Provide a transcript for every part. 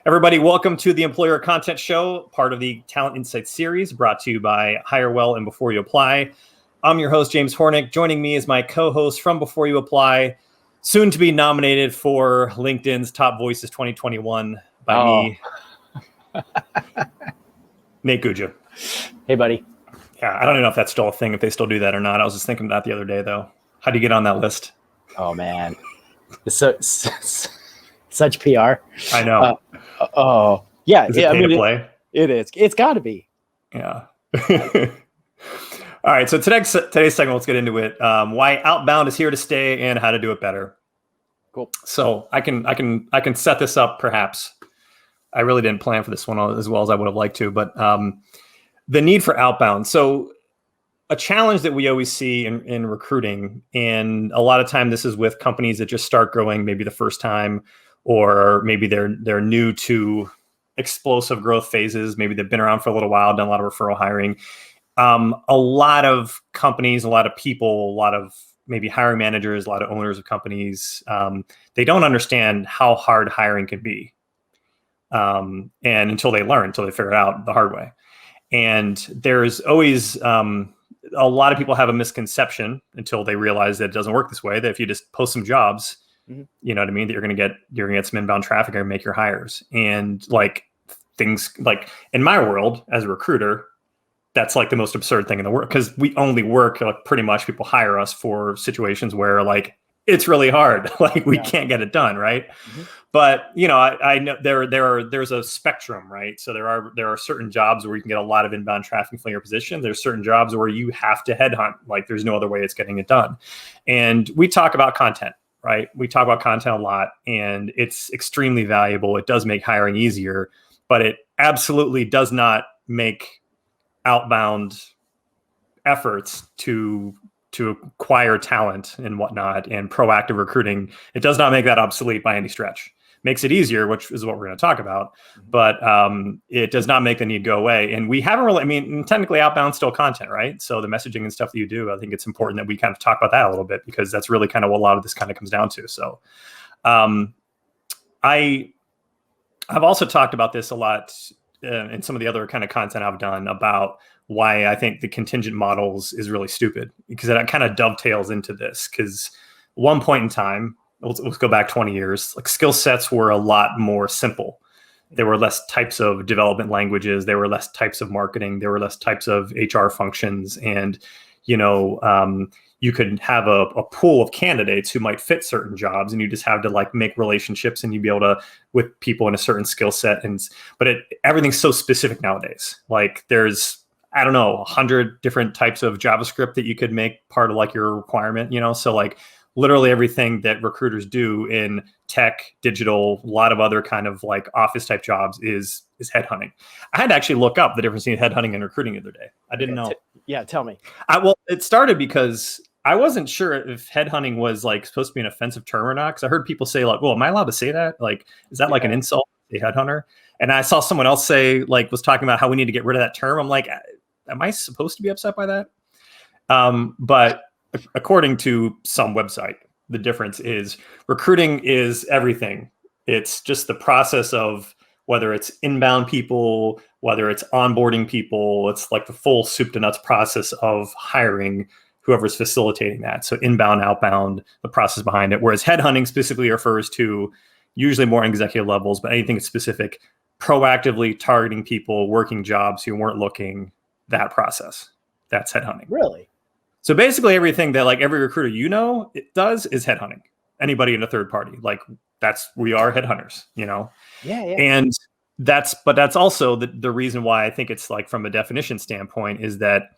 Everybody, welcome to the Employer Content Show, part of the Talent Insights series brought to you by Hire Well and Before You Apply. I'm your host, James Hornick. Joining me is my co-host from Before You Apply, soon to be nominated for LinkedIn's Top Voices 2021 by me, Nate Guggia. Hey, buddy. Yeah, I don't even know if that's still a thing, if they still do that or not. I was just thinking of that the other day, though. How do you get on that list? Oh, man. Such PR. I know. Yeah. Is it pay to play? It is. It's got to be. Yeah. All right. So today's segment, let's get into it. Why Outbound is here to stay and how to do it better. Cool. So I can set this up. Perhaps I really didn't plan for this one as well as I would have liked to, but the need for outbound. So a challenge that we always see in recruiting, and a lot of time this is with companies that just start growing maybe the first time, or maybe they're new to explosive growth phases. Maybe they've been around for a little while, done a lot of referral hiring. A lot of companies, a lot of people, a lot of maybe hiring managers, a lot of owners of companies, they don't understand how hard hiring can be. And until they figure it out the hard way. And there's always a lot of people have a misconception until they realize that it doesn't work this way, that if you just post some jobs, you know what I mean, that you're going to get some inbound traffic and make your hires. And like things like in my world as a recruiter, that's like the most absurd thing in the world, because we only work, like pretty much people hire us for situations where like it's really hard, like we can't get it done, right? But you know, I know there's a spectrum, right? So there are certain jobs where you can get a lot of inbound traffic from your position. There's certain jobs where you have to headhunt, like there's no other way it's getting it done. And we talk about content, right? We talk about content a lot, and it's extremely valuable. It does make hiring easier, but it absolutely does not make outbound efforts to acquire talent and whatnot and proactive recruiting. It does not make that obsolete by any stretch. Makes it easier, which is what we're going to talk about, but it does not make the need go away. And we haven't really, I mean, technically outbound still content, right? So the messaging and stuff that you do, I think it's important that we kind of talk about that a little bit, because that's really kind of what a lot of this kind of comes down to. So I've also talked about this a lot in some of the other kind of content I've done about why I think the contingent models is really stupid, because it kind of dovetails into this. Because one point in time, let's go back 20 years, like skill sets were a lot more simple. There were less types of development languages. There were less types of marketing. There were less types of HR functions. And, you know, you could have a pool of candidates who might fit certain jobs, and you just have to like make relationships, and you'd be able to with people in a certain skill set. But everything's so specific nowadays. Like there's, I don't know, 100 different types of JavaScript that you could make part of like your requirement, you know? So like literally everything that recruiters do in tech, digital, a lot of other kind of like office type jobs is headhunting. I had to actually look up the difference between headhunting and recruiting the other day. I didn't know. Tell me. Well, it started because I wasn't sure if headhunting was like supposed to be an offensive term or not. Cause I heard people say like, well, am I allowed to say that? Like, is that like an insult, a headhunter? And I saw someone else say, like, was talking about how we need to get rid of that term. I'm like, am I supposed to be upset by that? But according to some website, the difference is recruiting is everything. It's just the process of whether it's inbound people, whether it's onboarding people. It's like the full soup to nuts process of hiring whoever's facilitating that. So inbound, outbound, the process behind it. Whereas headhunting specifically refers to usually more executive levels, but anything specific, proactively targeting people, working jobs who weren't looking, that process. That's headhunting. Really? So basically everything that like every recruiter, you know, it does is headhunting. Anybody in a third party, like we are headhunters, you know? Yeah. And that's also the reason why I think it's like from a definition standpoint is that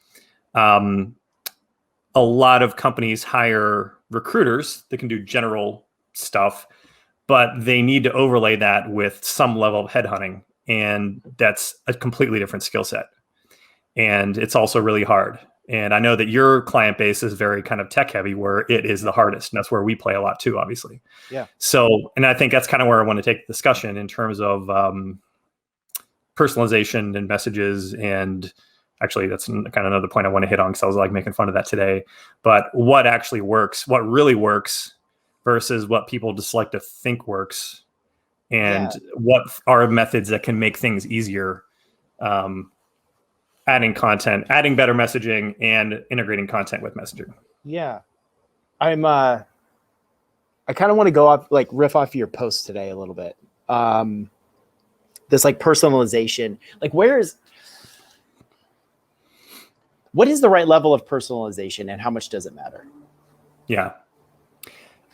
a lot of companies hire recruiters that can do general stuff, but they need to overlay that with some level of headhunting. And that's a completely different skill set. And it's also really hard. And I know that your client base is very kind of tech heavy, where it is the hardest. And that's where we play a lot too, obviously. Yeah. So, and I think that's kind of where I want to take the discussion in terms of personalization and messages. And actually, that's kind of another point I want to hit on, because I was like making fun of that today. But what actually works, what really works versus what people just like to think works, and what are methods that can make things easier, adding content, adding better messaging, and integrating content with messaging. Yeah. I kind of want to go off, like, riff off your post today a little bit. This like personalization, like what is the right level of personalization and how much does it matter? Yeah.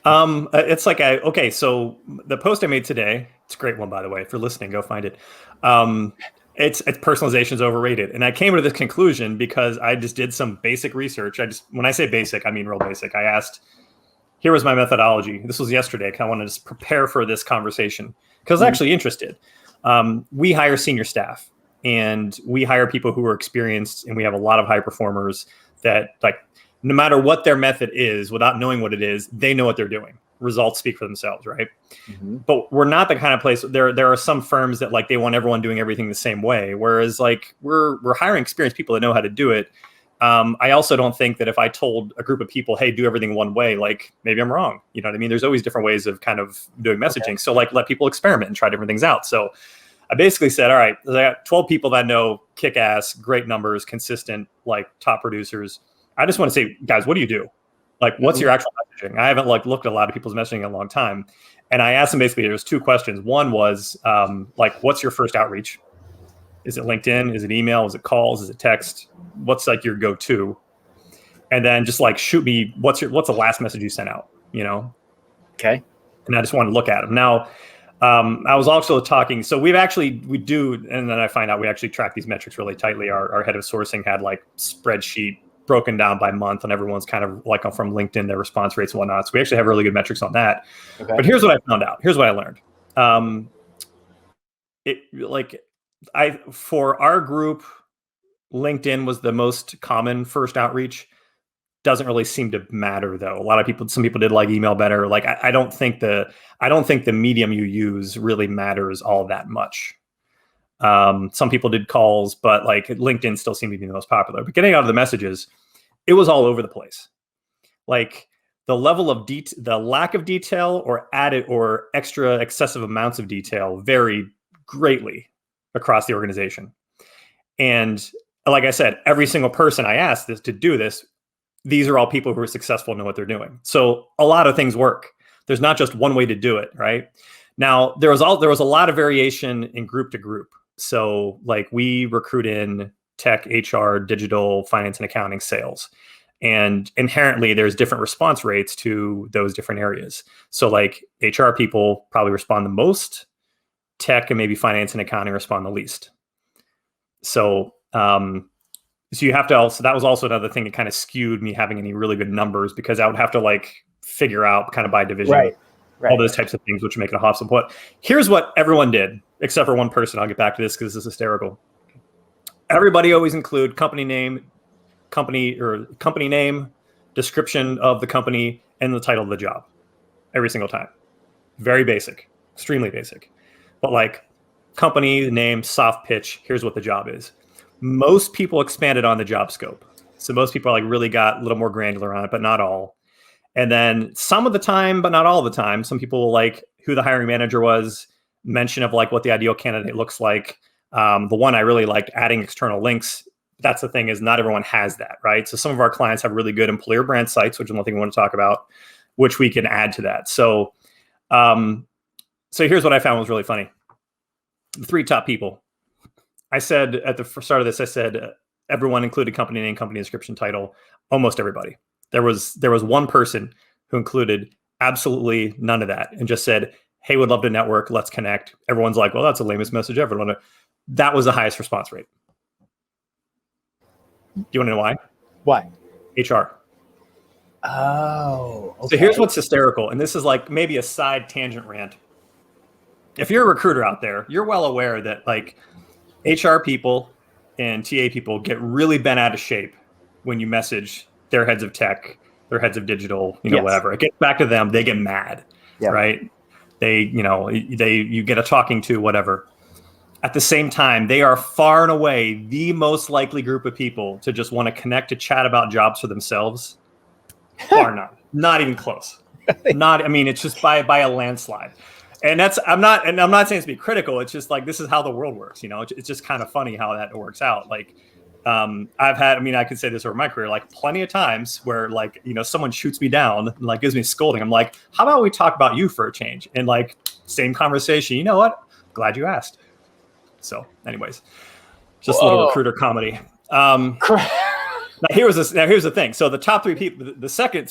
It's like, okay, so the post I made today, it's a great one, by the way. If you're listening, go find it. It's personalization is overrated. And I came to this conclusion because I just did some basic research. When I say basic, I mean real basic. I asked, here was my methodology. This was yesterday. I wanted to prepare for this conversation because I was actually interested. We hire senior staff and we hire people who are experienced, and we have a lot of high performers that, like, no matter what their method is, without knowing what it is, they know what they're doing. Results speak for themselves, right? Mm-hmm. But we're not the kind of place. There are some firms that, like, they want everyone doing everything the same way, whereas, like, we're hiring experienced people that know how to do it. I also don't think that if I told a group of people, hey, do everything one way, like, maybe I'm wrong. You know what I mean? There's always different ways of kind of doing messaging. Okay. So, like, let people experiment and try different things out. So I basically said, all right, I got 12 people that know kick-ass, great numbers, consistent, like, top producers. I just want to say, guys, what do you do? Like, what's your actual messaging? I haven't, like, looked at a lot of people's messaging in a long time. And I asked them basically, there was two questions. One was, like, what's your first outreach? Is it LinkedIn? Is it email? Is it calls? Is it text? What's, like, your go-to? And then just, like, shoot me, what's the last message you sent out, you know? Okay. And I just wanted to look at them. Now, I was also talking, so we do, and then I find out we actually track these metrics really tightly. Our head of sourcing had, like, spreadsheet broken down by month, and everyone's kind of, like, from LinkedIn, their response rates and whatnot. So we actually have really good metrics on that. Okay. But here's what I found out. Here's what I learned. For our group, LinkedIn was the most common first outreach. Doesn't really seem to matter, though. Some people did like email better. Like, I don't think the medium you use really matters all that much. Some people did calls, but, like, LinkedIn still seemed to be the most popular. But getting out of the messages, it was all over the place. Like, the level of the lack of detail or added or extra excessive amounts of detail varied greatly across the organization. And like I said, every single person I asked to do this, these are all people who are successful and know what they're doing. So a lot of things work. There's not just one way to do it, right? Now, there was a lot of variation in group to group. So, like, we recruit in tech, HR, digital, finance and accounting, sales. And inherently, there's different response rates to those different areas. So, like, HR people probably respond the most. Tech and maybe finance and accounting respond the least. So you have to also, that was also another thing that kind of skewed me having any really good numbers, because I would have to, like, figure out kind of by division, right, all those types of things, which would make it a hostile. But here's what everyone did, except for one person. I'll get back to this because this is hysterical. Everybody always include company name, description of the company, and the title of the job every single time. Very basic, extremely basic. But, like, company name, soft pitch, here's what the job is. Most people expanded on the job scope. So most people, like, really got a little more granular on it, but not all. And then some of the time, but not all the time, some people will, like, who the hiring manager was, mention of, like, what the ideal candidate looks like. The one I really liked, adding external links. That's the thing, is not everyone has that, right? So some of our clients have really good employer brand sites, which is one thing we want to talk about, which we can add to that. So, so here's what I found was really funny. The three top people. I said at the start of this, everyone included company name, company description, title. Almost everybody. There was one person who included absolutely none of that and just said, hey, would love to network. Let's connect. Everyone's like, well, that's the lamest message ever. That was the highest response rate. Do you want to know why? Why? HR. Oh, okay. So here's what's hysterical. And this is, like, maybe a side tangent rant. If you're a recruiter out there, you're well aware that, like, HR people and TA people get really bent out of shape when you message their heads of tech, their heads of digital, yes, whatever. It gets back to them. They get mad, right? You get a talking to, whatever. At the same time, they are far and away the most likely group of people to just want to connect to chat about jobs for themselves. Far none. Not even close. It's just by a landslide. And I'm not saying to be critical. It's just like, this is how the world works. It's just kind of funny how that works out. Like, I could say this over my career, like plenty of times where like, someone shoots me down and like gives me a scolding. I'm like, how about we talk about you for a change? And like, same conversation. You know what? Glad you asked. So anyways, just a little recruiter comedy. Now here's the thing. So the top three people, the second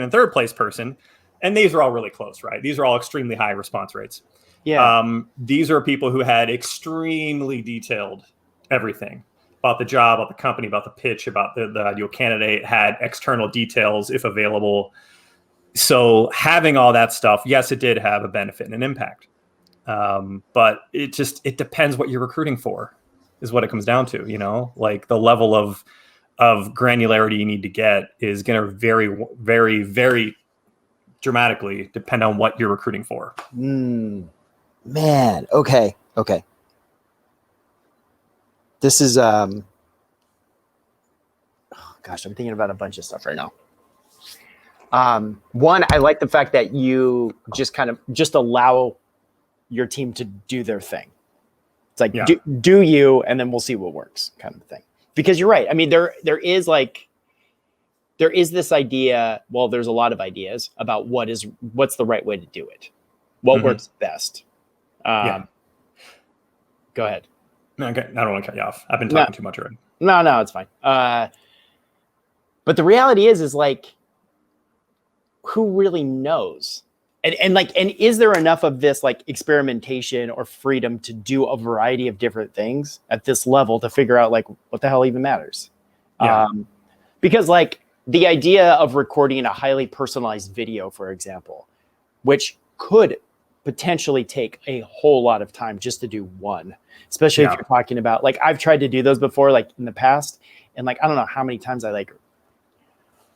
and third place person, and these are all really close, right? These are all extremely high response rates. Yeah. These are people who had extremely detailed everything about the job, about the company, about the pitch, about the ideal candidate, had external details if available. So having all that stuff, yes, it did have a benefit and an impact. But it depends what you're recruiting for, is what it comes down to. Like the level of granularity you need to get is going to very, very, very dramatically depend on what you're recruiting for. Man. Okay. This is, gosh, I'm thinking about a bunch of stuff right now. One, I like the fact that you just allow your team to do their thing. It's like, do you, and then we'll see what works kind of thing. Because you're right. I mean, there is this idea. Well, there's a lot of ideas about what's the right way to do it. What works best. Go ahead. No, okay. I don't want to cut you off. I've been talking too much already. No, it's fine. But the reality is like, who really knows? And is there enough of this like experimentation or freedom to do a variety of different things at this level to figure out like what the hell even matters? Yeah. Because like the idea of recording a highly personalized video, for example, which could potentially take a whole lot of time just to do one, especially if you're talking about like, I've tried to do those before, like in the past. And like, I don't know how many times I like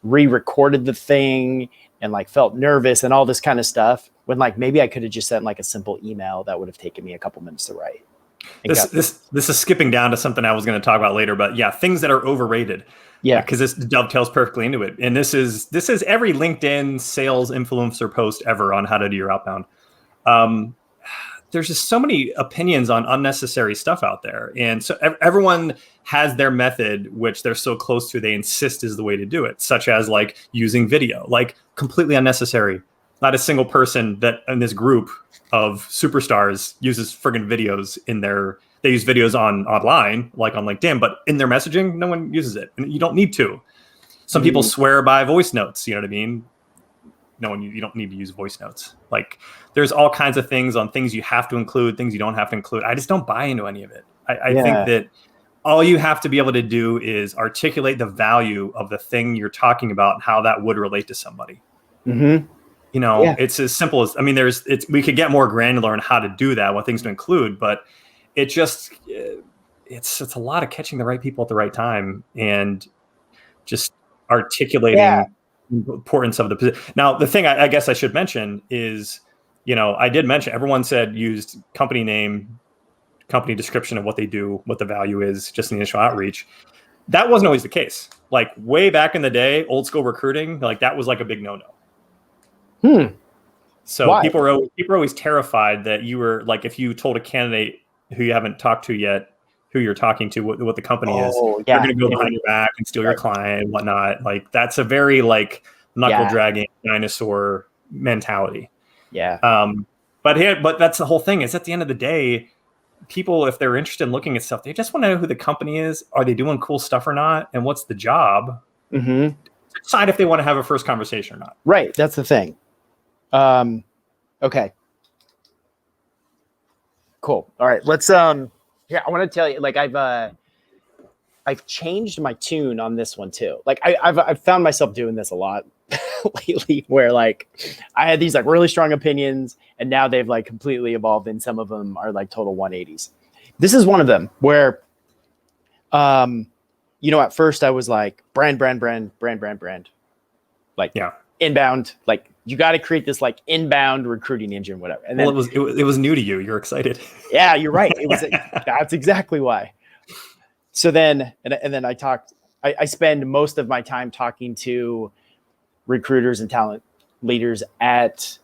re-recorded the thing and like felt nervous and all this kind of stuff when like, maybe I could have just sent like a simple email that would have taken me a couple minutes to write. This is skipping down to something I was going to talk about later, but yeah, things that are overrated. Yeah. Because this dovetails perfectly into it. And this is every LinkedIn sales influencer post ever on how to do your outbound. There's just so many opinions on unnecessary stuff out there. And so everyone has their method, which they're so close to, they insist is the way to do it, such as like using video, like completely unnecessary. Not a single person that in this group of superstars uses friggin' videos they use videos online, like on LinkedIn, but in their messaging, no one uses it. And you don't need to. Some people swear by voice notes, you know what I mean? You don't need to use voice notes. Like there's all kinds of things on things you have to include, things you don't have to include. I just don't buy into any of it. I think that all you have to be able to do is articulate the value of the thing you're talking about and how that would relate to somebody. It's as simple as, we could get more granular on how to do that, what things to include, but it's a lot of catching the right people at the right time and just articulating importance of the position. Now, the thing I guess I should mention is, I did mention everyone said used company name, company description of what they do, what the value is, just in the initial outreach. That wasn't always the case. Like way back in the day, old school recruiting, like that was like a big no-no. So Why? people are always terrified that you were like, if you told a candidate who you haven't talked to yet, who you're talking to, what the company is, they're going to go behind your back and steal your client and whatnot. Like that's a very like knuckle dragging dinosaur mentality. Yeah. But that's the whole thing is at the end of the day, people, if they're interested in looking at stuff, they just want to know who the company is. Are they doing cool stuff or not? And what's the job? Decide if they want to have a first conversation or not. Right. That's the thing. Okay. Cool. All right. Let's, I want to tell you, like, I've changed my tune on this one too. Like I've found myself doing this a lot lately where like I had these like really strong opinions and now they've like completely evolved and some of them are like total 180s. This is one of them where, at first I was like brand. Like inbound, like you got to create this like inbound recruiting engine, whatever. And then it was new to you. You're excited. Yeah, you're right. It was, that's exactly why. So then, and then I spend most of my time talking to recruiters and talent leaders at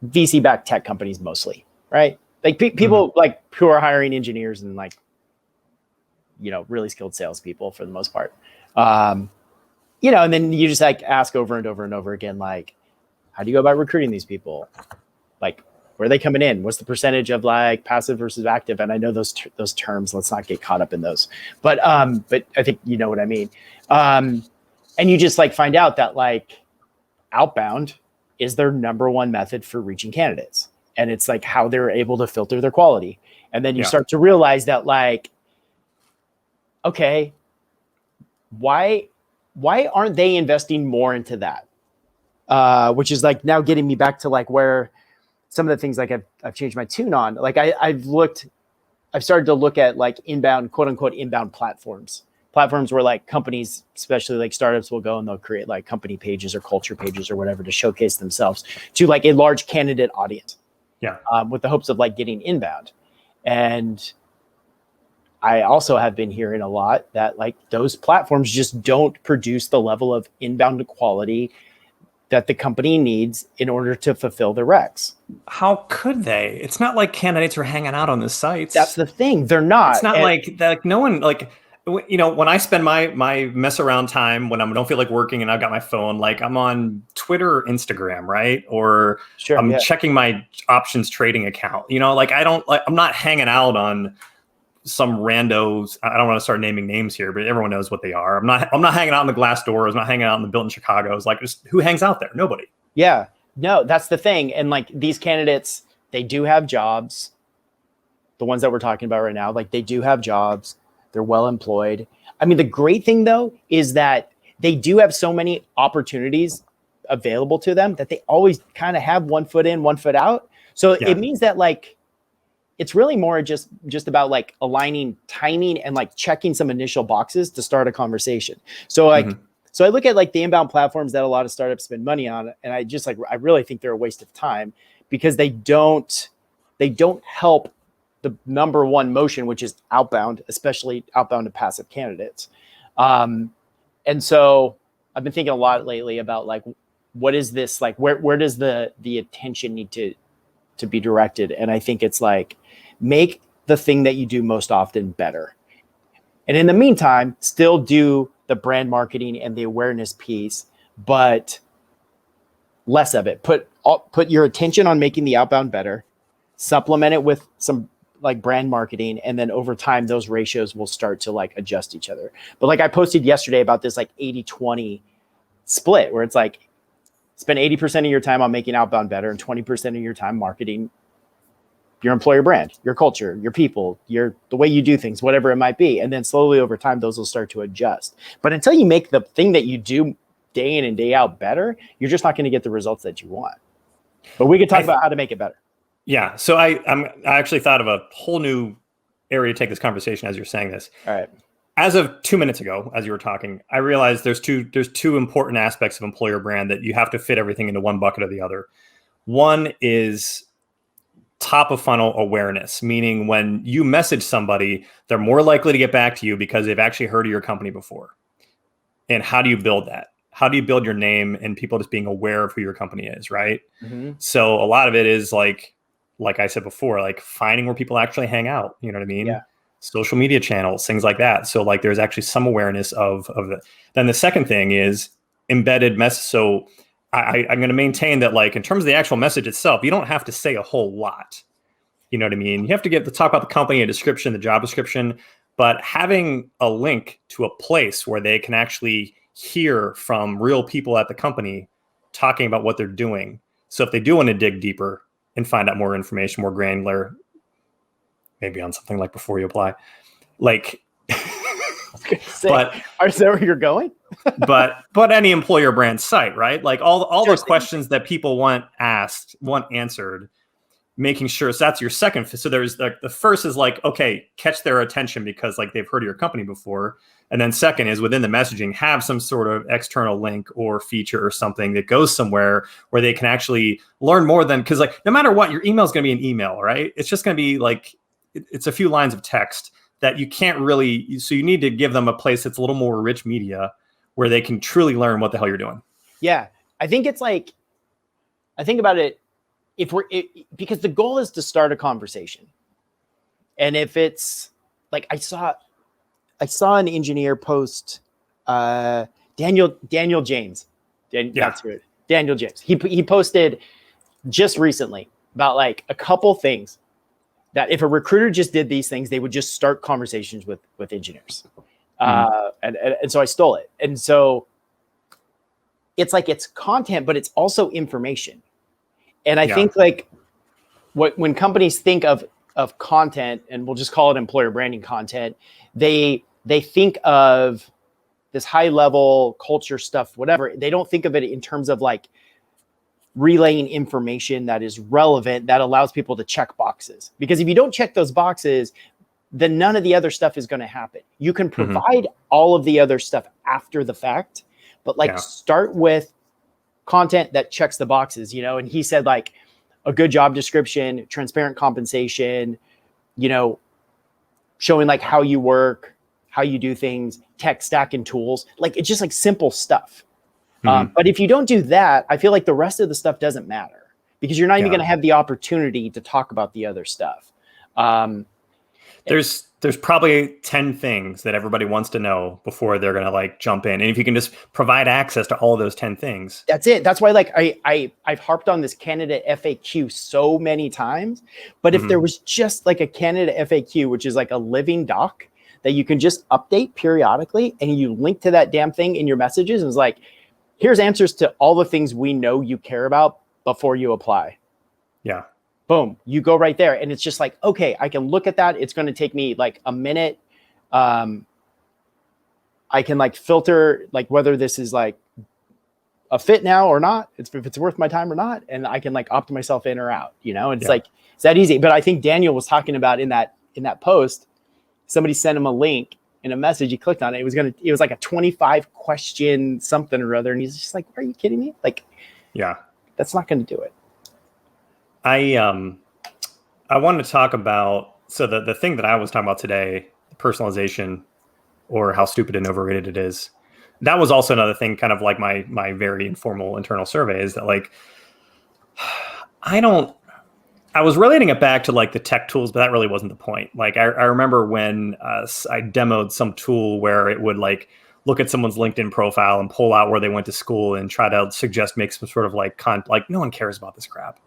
VC-backed tech companies mostly, right? Like people like who are hiring engineers and like, really skilled salespeople for the most part. And then you just like ask over and over and over again, like, how do you go about recruiting these people? Like, where are they coming in? What's the percentage of like passive versus active? And I know those terms, let's not get caught up in those, but I think you know what I mean. And you just like find out that like outbound is their number one method for reaching candidates. And it's like how they're able to filter their quality. And then you start to realize that like, okay, why aren't they investing more into that? Which is like now getting me back to like where some of the things like I've changed my tune on. Like I've started to look at like inbound, quote unquote, inbound platforms where like companies, especially like startups, will go and they'll create like company pages or culture pages or whatever to showcase themselves to like a large candidate audience. Yeah. With the hopes of like getting inbound. And I also have been hearing a lot that like those platforms just don't produce the level of inbound quality that the company needs in order to fulfill the recs. How could they? It's not like candidates are hanging out on the sites. That's the thing. They're not. It's not like no one like, when I spend my mess around time when I don't feel like working and I've got my phone, like I'm on Twitter or Instagram, right? Or I'm checking my options trading account, like I'm not hanging out on some randos. I don't want to start naming names here, but everyone knows what they are. I'm not hanging out in the Glassdoor. I'm not hanging out in the Built in Chicago's. Like, just who hangs out there? Nobody. Yeah, no, that's the thing. And like these candidates, they do have jobs. The ones that we're talking about right now, like they do have jobs. They're well employed. I mean, the great thing though is that they do have so many opportunities available to them that they always kind of have 1 foot in, 1 foot out. So it means that like it's really more just about like aligning timing and like checking some initial boxes to start a conversation. So like, so I look at like the inbound platforms that a lot of startups spend money on, and I just like, I really think they're a waste of time because they don't help the number one motion, which is outbound, especially outbound to passive candidates. And so I've been thinking a lot lately about like, what is this? Like, where does the attention need to be directed? And I think it's like, make the thing that you do most often better. And in the meantime, still do the brand marketing and the awareness piece, but less of it. Put your attention on making the outbound better, supplement it with some like brand marketing. And then over time, those ratios will start to like adjust each other. But like I posted yesterday about this like 80-20 split where it's like spend 80% of your time on making outbound better and 20% of your time marketing your employer brand, your culture, your people, the way you do things, whatever it might be. And then slowly over time, those will start to adjust. But until you make the thing that you do day in and day out better, you're just not going to get the results that you want. But we could talk about how to make it better. Yeah. So I actually thought of a whole new area to take this conversation as you're saying this. All right. As of 2 minutes ago, as you were talking, I realized there's two important aspects of employer brand that you have to fit everything into one bucket or the other. One is top of funnel awareness, meaning when you message somebody, they're more likely to get back to you because they've actually heard of your company before. And how do you build that? How do you build your name and people just being aware of who your company is, right? So a lot of it is like I said before, like finding where people actually hang out, you know what I mean? Yeah. Social media channels, things like that. So like there's actually some awareness of it. Then the second thing is embedded message. So I'm going to maintain that like in terms of the actual message itself, you don't have to say a whole lot. You know what I mean? You have to get to talk about the company, a description, the job description, but having a link to a place where they can actually hear from real people at the company talking about what they're doing. So if they do want to dig deeper and find out more information, more granular, maybe on something like before you apply, like, but is that where you're going? but any employer brand site, right? Like all the questions that people want answered, making sure. So that's your second. So there's like the first is like, okay, catch their attention because like they've heard of your company before. And then second is within the messaging, have some sort of external link or feature or something that goes somewhere where they can actually learn more than, because like no matter what, your email is going to be an email, right? It's just going to be like, it's a few lines of text that you can't really, so you need to give them a place that's a little more rich media where they can truly learn what the hell you're doing. Yeah. I think it's like, I think about it because the goal is to start a conversation. And if it's like, I saw an engineer post, Daniel James. That's it. Daniel James. He posted just recently about like a couple things that if a recruiter just did these things, they would just start conversations with engineers. And so I stole it. And so it's like, it's content, but it's also information. And I think like when companies think of content, and we'll just call it employer branding content, they think of this high level culture stuff, whatever. They don't think of it in terms of like relaying information that is relevant, that allows people to check boxes. Because if you don't check those boxes, then none of the other stuff is going to happen. You can provide all of the other stuff after the fact, but like start with content that checks the boxes, you know? And he said like a good job description, transparent compensation, you know, showing like how you work, how you do things, tech stack and tools. Like, it's just like simple stuff. But if you don't do that, I feel like the rest of the stuff doesn't matter, because you're not even going to have the opportunity to talk about the other stuff. There's probably 10 things that everybody wants to know before they're going to like jump in. And if you can just provide access to all of those 10 things. That's it. That's why like I've harped on this candidate FAQ so many times. But if there was just like a candidate FAQ, which is like a living doc that you can just update periodically, and you link to that damn thing in your messages, and it's like, here's answers to all the things we know you care about before you apply. Yeah. Boom. You go right there. And it's just like, okay, I can look at that. It's going to take me like a minute. I can like filter like whether this is like a fit now or not. If it's worth my time or not. And I can like opt myself in or out, you know, and it's like, it's that easy. But I think Daniel was talking about in that post, somebody sent him a link in a message. He clicked on it. It was like a 25 question something or other. And he's just like, are you kidding me? Like, that's not going to do it. I wanted to talk about, so the thing that I was talking about today, personalization, or how stupid and overrated it is. That was also another thing, kind of like my very informal internal survey, is that like, I was relating it back to like the tech tools, but that really wasn't the point. Like I remember when I demoed some tool where it would like look at someone's LinkedIn profile and pull out where they went to school and try to suggest, make some sort of like like no one cares about this crap.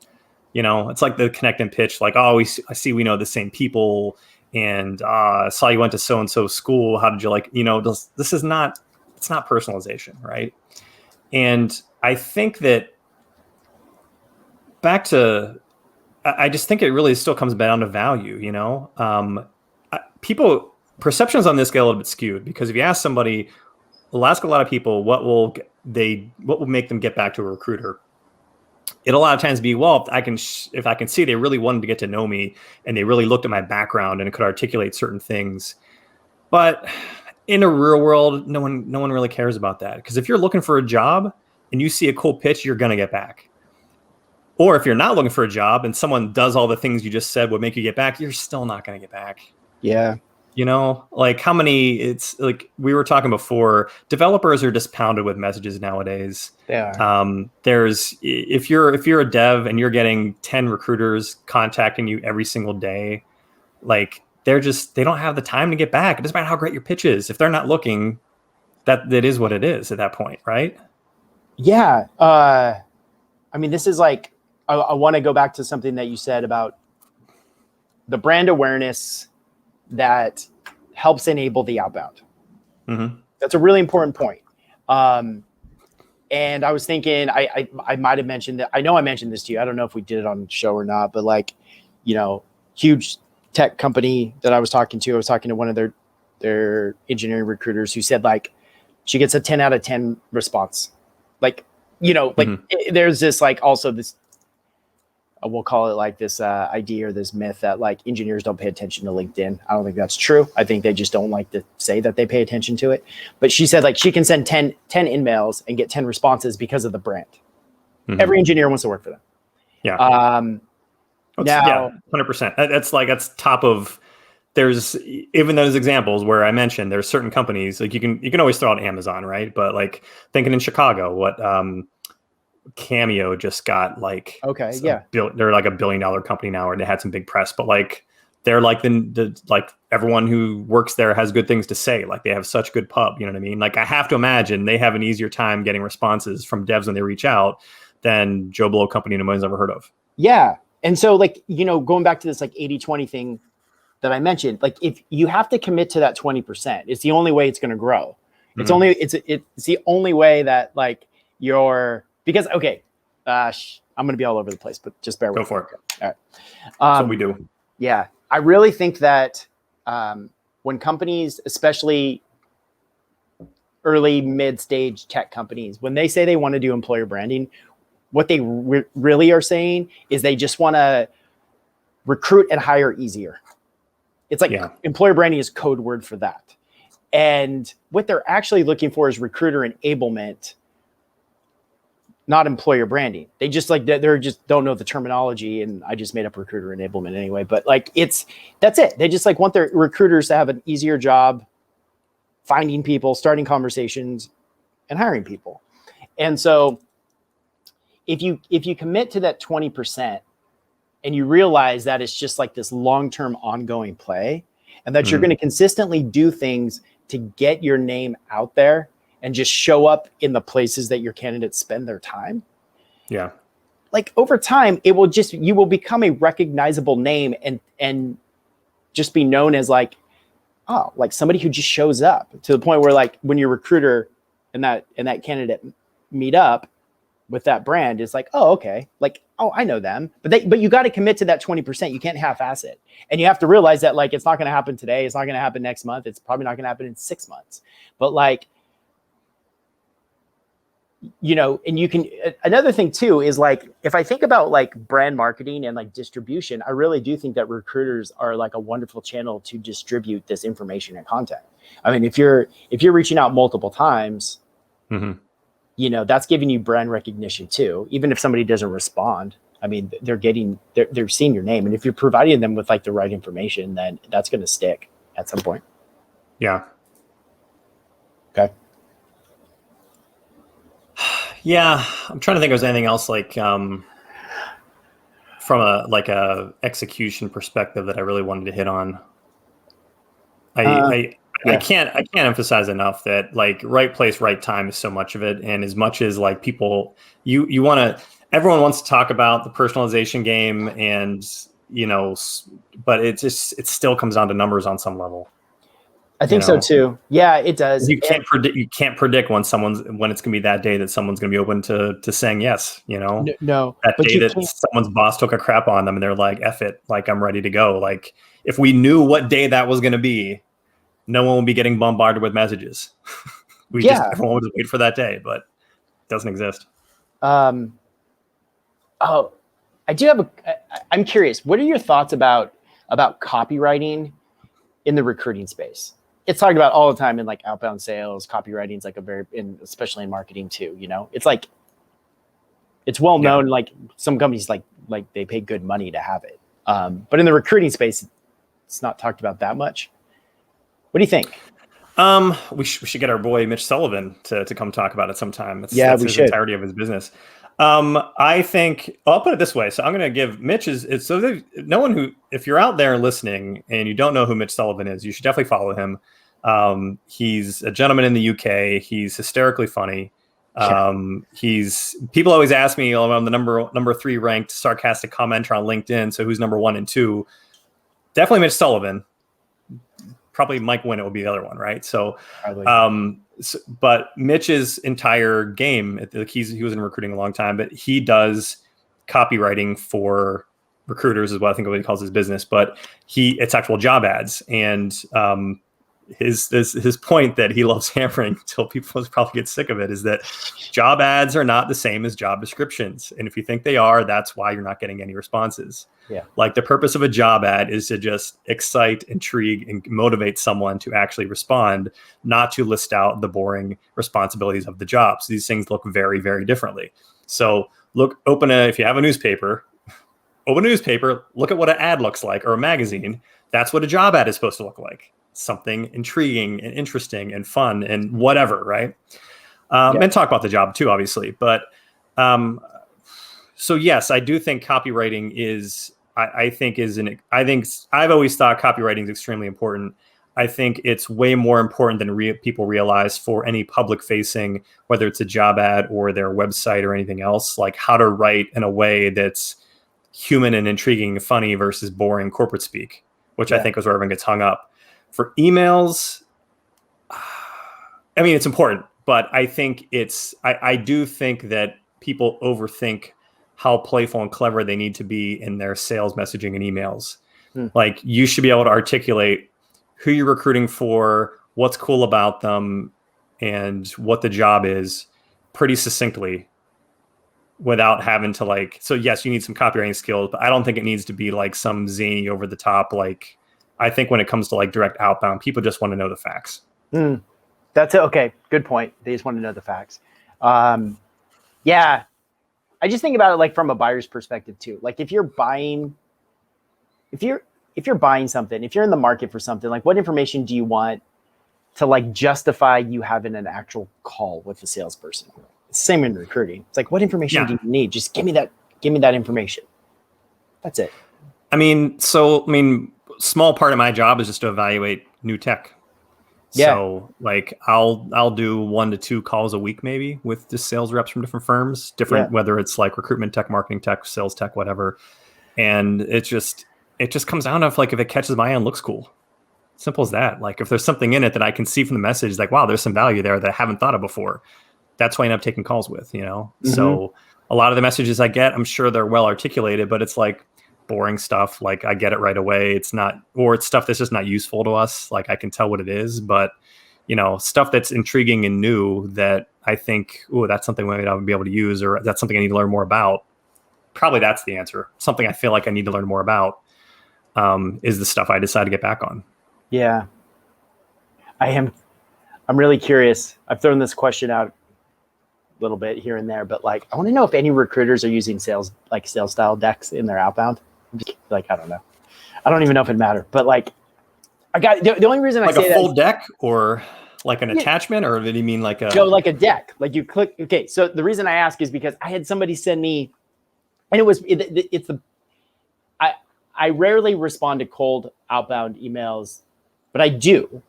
You know, it's like the connect and pitch, like, oh, I see we know the same people, and I saw you went to so-and-so school. How did you like, you know, this is not, it's not personalization, right? And I think that I just think it really still comes down to value, you know? Perceptions on this get a little bit skewed, because if you ask somebody, we'll ask a lot of people, what will make them get back to a recruiter? It'll a lot of times be, well, if I can see they really wanted to get to know me and they really looked at my background and could articulate certain things. But in a real world, no one really cares about that. Because if you're looking for a job and you see a cool pitch, you're going to get back. Or if you're not looking for a job and someone does all the things you just said would make you get back, you're still not going to get back. Yeah. You know, like it's like we were talking before, developers are just pounded with messages nowadays. They are. If you're a dev and you're getting 10 recruiters contacting you every single day, like they don't have the time to get back. It doesn't matter how great your pitch is. If they're not looking, that is what it is at that point, right? Yeah. I mean, this is like, I want to go back to something that you said about the brand awareness that helps enable the outbound. Mm-hmm. That's a really important point. And I was thinking, I might have mentioned that. I know I mentioned this to you. I don't know if we did it on the show or not, but like, you know, huge tech company that I was talking to one of their engineering recruiters who said like, she gets a 10 out of 10 response. Like, you know, like there's this, like also this, we'll call it like this idea or this myth that like engineers don't pay attention to LinkedIn. I don't think that's true. I think they just don't like to say that they pay attention to it. But she said like she can send 10 emails and get 10 responses because of the brand. Mm-hmm. Every engineer wants to work for them. Yeah. Now, 100%. That's top of. There's even those examples where I mentioned there's certain companies like you can always throw out Amazon, right? But like thinking in Chicago, Cameo just got like, they're like $1 billion company now, or they had some big press, but like, they're like like everyone who works there has good things to say. Like they have such good pub, you know what I mean? Like I have to imagine they have an easier time getting responses from devs when they reach out than Joe Blow company no one's ever heard of. Yeah. And so like, going back to this like 80-20 thing that I mentioned, like if you have to commit to that 20%, it's the only way it's going to grow. It's it's the only way that like because, okay, I'm going to be all over the place, but just bear with me. Go for it. All right. That's what we do. Yeah. I really think that when companies, especially early mid-stage tech companies, when they say they want to do employer branding, what they really are saying is they just want to recruit and hire easier. It's like employer branding is code word for that. And what they're actually looking for is recruiter enablement, not employer branding. They just they're just don't know the terminology, and I just made up recruiter enablement anyway. But like that's it. They just like want their recruiters to have an easier job finding people, starting conversations, and hiring people. And so if you commit to that 20% and you realize that it's just like this long-term ongoing play, and that you're going to consistently do things to get your name out there and just show up in the places that your candidates spend their time. Yeah. Like over time, you will become a recognizable name and just be known as like, oh, like somebody who just shows up, to the point where like when your recruiter and that candidate meet up with that brand, it's like, oh, okay. Like, oh, I know them, but you got to commit to that 20%. You can't half-ass it. And you have to realize that like, it's not going to happen today. It's not going to happen next month. It's probably not going to happen in 6 months, but like, and you can, another thing too, is like, if I think about like brand marketing and like distribution, I really do think that recruiters are like a wonderful channel to distribute this information and content. I mean, if you're reaching out multiple times, that's giving you brand recognition too. Even if somebody doesn't respond, I mean, they're seeing your name. And if you're providing them with like the right information, then that's going to stick at some point. Yeah. Okay. Yeah, I'm trying to think if there's anything else like from a execution perspective that I really wanted to hit on. I can't emphasize enough that like right place, right time is so much of it. And as much as like people, everyone wants to talk about the personalization game, and but it still comes down to numbers on some level. I think so too. Yeah, it does. You can't predict when it's going to be that day that someone's going to be open to saying yes. No. That day that someone's boss took a crap on them and they're like, "F it, like I'm ready to go." Like if we knew what day that was going to be, no one would be getting bombarded with messages. Everyone would just wait for that day, but it doesn't exist. I do have I'm curious. What are your thoughts about copywriting in the recruiting space? It's talked about all the time in like outbound sales. Copywriting is like especially in marketing too. It's like, it's well known. Like some companies like they pay good money to have it. But in the recruiting space, it's not talked about that much. What do you think? We should get our boy Mitch Sullivan to come talk about it sometime. That's we his should. Entirety of his business. I think I'll put it this way. So I'm going to give Mitch if you're out there listening and you don't know who Mitch Sullivan is, you should definitely follow him. He's a gentleman in the UK. He's hysterically funny. People always ask me, I'm the number 3 ranked sarcastic commenter on LinkedIn. So who's number 1 and 2? Definitely Mitch Sullivan. Probably Mike Winnett would be the other one, right? So, but Mitch's entire game, he was in recruiting a long time, but he does copywriting for recruiters is what I think what he calls his business, but it's actual job ads. And his point that he loves hammering until people probably get sick of it is that job ads are not the same as job descriptions. And if you think they are, that's why you're not getting any responses. Yeah. Like the purpose of a job ad is to just excite, intrigue, and motivate someone to actually respond, not to list out the boring responsibilities of the job. So these things look very, very differently. So if you have a newspaper, open a newspaper, look at what an ad looks like, or a magazine. That's what a job ad is supposed to look like. Something intriguing and interesting and fun and whatever, right? And talk about the job too, obviously. But So yes, I do think copywriting is. I think I've always thought copywriting is extremely important. I think it's way more important than people realize for any public facing, whether it's a job ad or their website or anything else, like how to write in a way that's human and intriguing and funny versus boring corporate speak, which I think is where everyone gets hung up. For emails, I mean, it's important, but I think I do think that people overthink how playful and clever they need to be in their sales messaging and emails. Like, you should be able to articulate who you're recruiting for, what's cool about them, and what the job is pretty succinctly without having to like, so yes, you need some copywriting skills, but I don't think it needs to be like some zany over the top. Like, I think when it comes to like direct outbound, people just want to know the facts. That's it. Okay. Good point. They just want to know the facts. Yeah. I just think about it like from a buyer's perspective too. Like if you're buying something, if you're in the market for something, like what information do you want to like justify you having an actual call with a salesperson? Same in recruiting. It's like, what information do you need? Just give me that information. That's it. I mean, small part of my job is just to evaluate new tech. Yeah. So like I'll do 1 to 2 calls a week, maybe, with just sales reps from different firms, whether it's like recruitment tech, marketing tech, sales tech, whatever. And it just comes down to like, if it catches my eye and looks cool. Simple as that. Like if there's something in it that I can see from the message, like, wow, there's some value there that I haven't thought of before. That's why I end up taking calls with, So a lot of the messages I get, I'm sure they're well articulated, but it's like boring stuff. Like I get it right away. It's stuff that's just not useful to us. Like I can tell what it is, but stuff that's intriguing and new that I think, that's something maybe I would be able to use, or that's something I need to learn more about. Probably that's the answer. Something I feel like I need to learn more about is the stuff I decide to get back on. Yeah. I'm really curious. I've thrown this question out a little bit here and there, but like, I want to know if any recruiters are using sales style decks in their outbound. Like, I don't know. I don't even know if it matters, but like, I got the only reason like I say a full deck or like an attachment, or did he mean like a like a deck? Like you click. Okay. So the reason I ask is because I had somebody send me, and I rarely respond to cold outbound emails, but I do.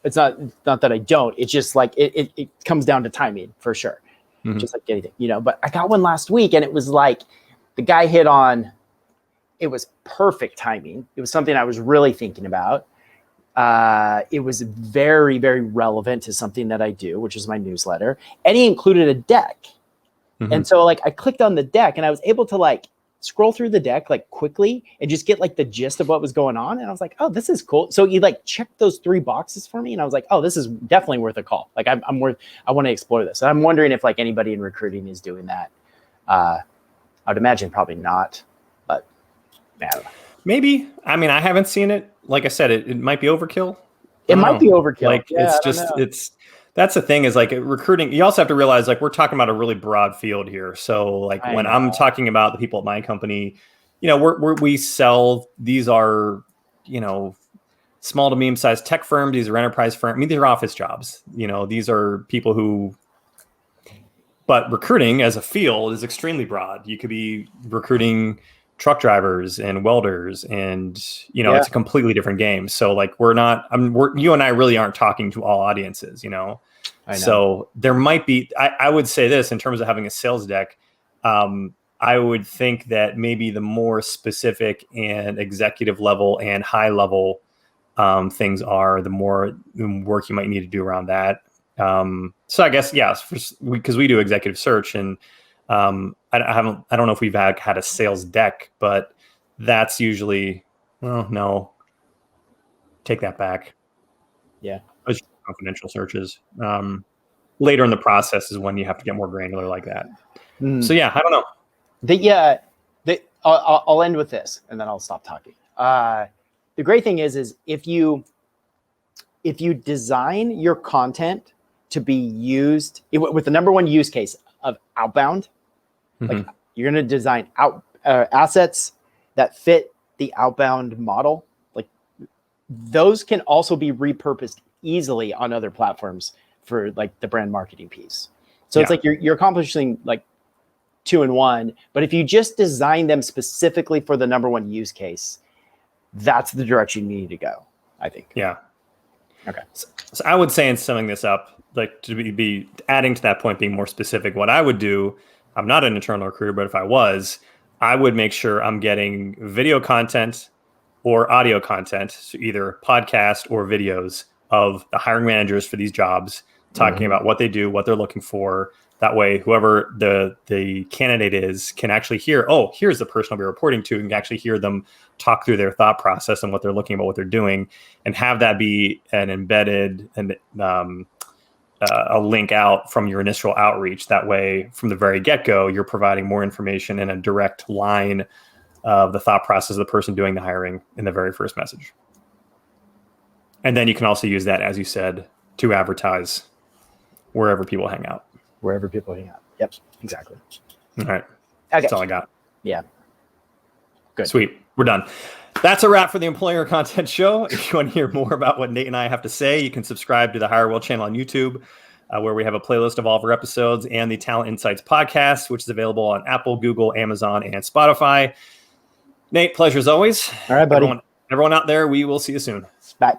It's not that I don't. It's just like it comes down to timing for sure, just like anything, But I got one last week, and it was like the guy hit on. It was perfect timing. It was something I was really thinking about. It was very, very relevant to something that I do, which is my newsletter, and he included a deck. And so like I clicked on the deck, and I was able to like scroll through the deck like quickly and just get like the gist of what was going on. And I was like, oh, this is cool. So you like checked those 3 boxes for me. And I was like, oh, this is definitely worth a call. Like I want to explore this. And I'm wondering if like anybody in recruiting is doing that. I would imagine probably not, but I don't know. Maybe. I mean, I haven't seen it. Like I said, it might be overkill. It might be overkill. Like that's the thing is like recruiting. You also have to realize like we're talking about a really broad field here. So like when I'm talking about the people at my company, we sell, these are, small to medium sized tech firms. These are enterprise firms. I mean, these are office jobs. These are people who, but recruiting as a field is extremely broad. You could be recruiting truck drivers and welders, and it's a completely different game. So like you and I really aren't talking to all audiences, I know. So there might be, I would say this in terms of having a sales deck. I would think that maybe the more specific and executive level and high level things are, the more work you might need to do around that. So I guess, yes, because we do executive search, and I don't know if we've had a sales deck, but that's usually, no, take that back. Yeah. Those are confidential searches. Later in the process is when you have to get more granular like that. So yeah, I don't know. I'll end with this and then I'll stop talking. The great thing is if you design your content to be used with the number one use case of outbound, like you're going to design assets that fit the outbound model. Like those can also be repurposed easily on other platforms for like the brand marketing piece. So it's like you're accomplishing like 2-in-1. But if you just design them specifically for the number one use case, that's the direction you need to go, I think. Yeah. Okay. So I would say, in summing this up, like to be adding to that point, being more specific, what I would do, I'm not an internal recruiter, but if I was, I would make sure I'm getting video content or audio content, so either podcast or videos of the hiring managers for these jobs, talking about what they do, what they're looking for. That way, whoever the candidate is can actually hear, oh, here's the person I'll be reporting to, and can actually hear them talk through their thought process and what they're looking about, what they're doing, and have that be an embedded and a link out from your initial outreach. That way, from the very get-go, you're providing more information in a direct line of the thought process of the person doing the hiring in the very first message. And then you can also use that, as you said, to advertise wherever people hang out. Wherever people hang out. Yep, exactly. All right. Okay. That's all I got. Yeah. Good. Sweet. We're done. That's a wrap for the Employer Content Show. If you want to hear more about what Nate and I have to say, you can subscribe to the Hire Well channel on YouTube, where we have a playlist of all of our episodes, and the Talent Insights podcast, which is available on Apple, Google, Amazon, and Spotify. Nate, pleasure as always. All right, buddy. Everyone out there, we will see you soon. Bye.